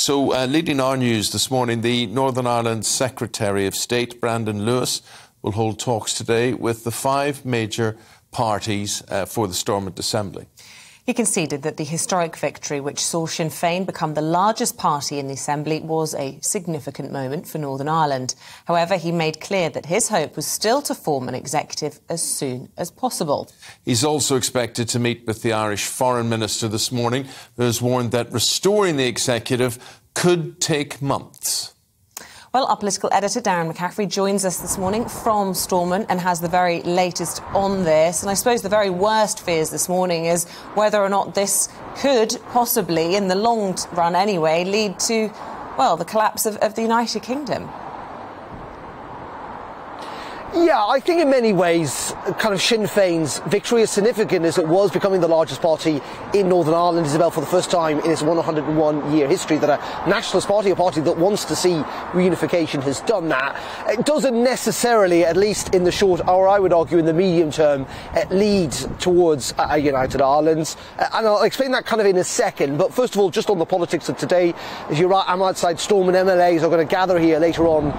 So, leading our news this morning, the Northern Ireland Secretary of State, Brandon Lewis, will hold talks today with the 5 major parties for the Stormont Assembly. He conceded that the historic victory, which saw Sinn Fein become the largest party in the Assembly, was a significant moment for Northern Ireland. However, he made clear that his hope was still to form an executive as soon as possible. He's also expected to meet with the Irish Foreign Minister this morning, who has warned that restoring the executive could take months. Well, our political editor, Darren McCaffrey, joins us this morning from Stormont and has the very latest on this. And I suppose the very worst fears this morning is whether or not this could possibly, in the long run anyway, lead to, well, the collapse of the United Kingdom. Yeah, I think in many ways, kind of Sinn Féin's victory, as significant as it was, becoming the largest party in Northern Ireland, Isabel, for the first time in its 101-year history, that a nationalist party, a party that wants to see reunification, has done that. It doesn't necessarily, at least in the short, or I would argue in the medium term, lead towards a united Ireland. And I'll explain that kind of in a second. But first of all, just on the politics of today, as you're right, I'm outside Stormont. MLAs are going to gather here later on.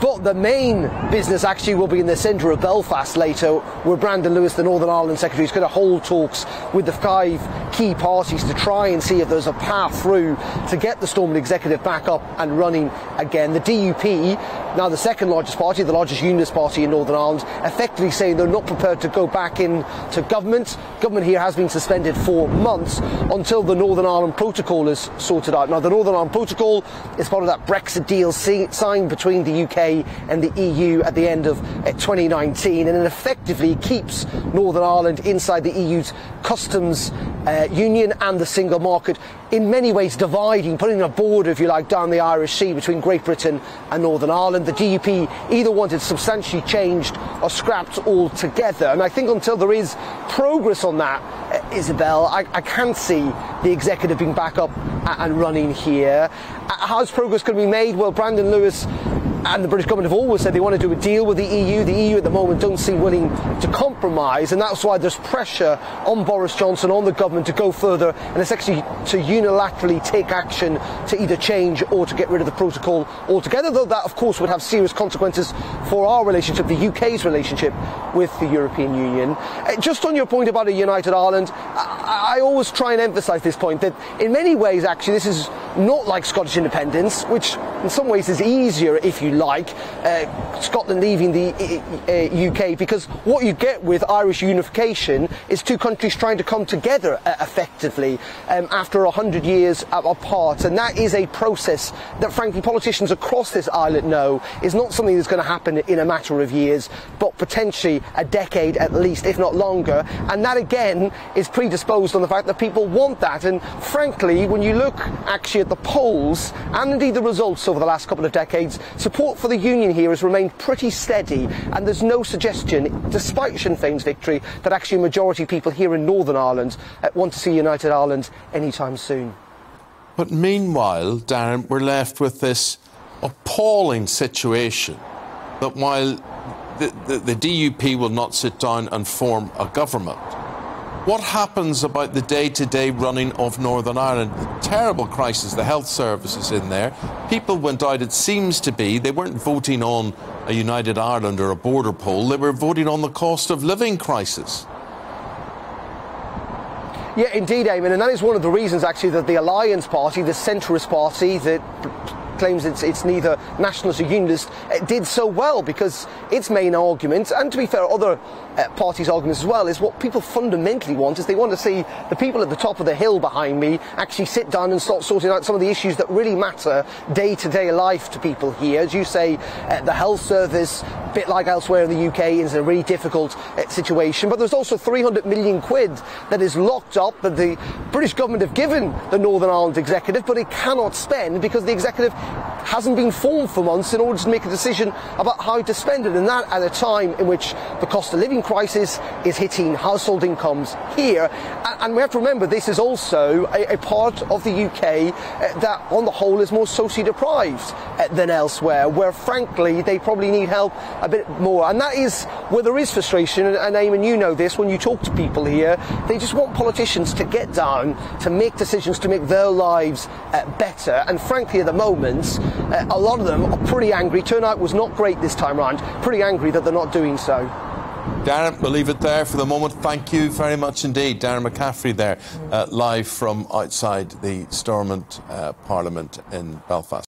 But the main business actually will be in the centre of Belfast later, where Brandon Lewis, the Northern Ireland Secretary, is going to hold talks with the 5 key parties to try and see if there's a path through to get the Stormont executive back up and running again. The DUP, now the second largest party, the largest unionist party in Northern Ireland, effectively saying they're not prepared to go back into government. Government here has been suspended for months until the Northern Ireland Protocol is sorted out. Now, the Northern Ireland Protocol is part of that Brexit deal signed between the UK and the EU at the end of 2019, and it effectively keeps Northern Ireland inside the EU's customs union and the single market, in many ways dividing, putting a border, if you like, down the Irish Sea between Great Britain and Northern Ireland. The DUP either wanted substantially changed or scrapped altogether, and I think until there is progress on that, Isabel, I can't see the executive being back up and running here. How's progress going to be made? Well, Brandon Lewis and the British government have always said they want to do a deal with the EU. The EU at the moment don't seem willing to compromise, and that's why there's pressure on Boris Johnson, on the government, to go further and essentially to unilaterally take action to either change or to get rid of the protocol altogether, though that of course would have serious consequences for our relationship, the UK's relationship with the European Union. Just on your point about a united Ireland, I always try and emphasise this point, that in many ways actually this is not like Scottish independence, which in some ways is easier, if you like, Scotland leaving the UK, because what you get with Irish unification is 2 countries trying to come together effectively after 100 years apart, and that is a process that frankly politicians across this island know is not something that's going to happen in a matter of years, but potentially a decade at least, if not longer, and that again is predisposed on the fact that people want that. And frankly, when you look actually at the polls and indeed the results over the last couple of decades, support for the union here has remained pretty steady, and there's no suggestion, despite Sinn Féin's victory, that actually a majority of people here in Northern Ireland want to see united Ireland anytime soon. But meanwhile, Darren, we're left with this appalling situation that while the DUP will not sit down and form a government, what happens about the day-to-day running of Northern Ireland? Terrible crisis, the health services in there. People went out, it seems to be, they weren't voting on a united Ireland or a border poll, they were voting on the cost of living crisis. Yeah, indeed, Eamon, and that is one of the reasons actually that the Alliance Party, the centrist party that claims it's neither nationalist or unionist, did so well, because its main argument, and to be fair, other parties' arguments as well, is what people fundamentally want is they want to see the people at the top of the hill behind me actually sit down and start sorting out some of the issues that really matter day-to-day life to people here. As you say, the health service, a bit like elsewhere in the UK, is a really difficult situation, but there's also 300 million quid that is locked up that the British government have given the Northern Ireland executive, but it cannot spend because the executive hasn't been formed for months in order to make a decision about how to spend it, and that at a time in which the cost of living crisis is hitting household incomes here. And we have to remember this is also a part of the UK that on the whole is more socially deprived than elsewhere, where frankly they probably need help a bit more. And that is where there is frustration, and Eamon, you know this, when you talk to people here, they just want politicians to get down, to make decisions, to make their lives better. And frankly at the moment, a lot of them are pretty angry. Turnout was not great this time round, pretty angry that they're not doing so. Darren, we'll leave it there for the moment. Thank you very much indeed. Darren McCaffrey there, live from outside the Stormont Parliament in Belfast.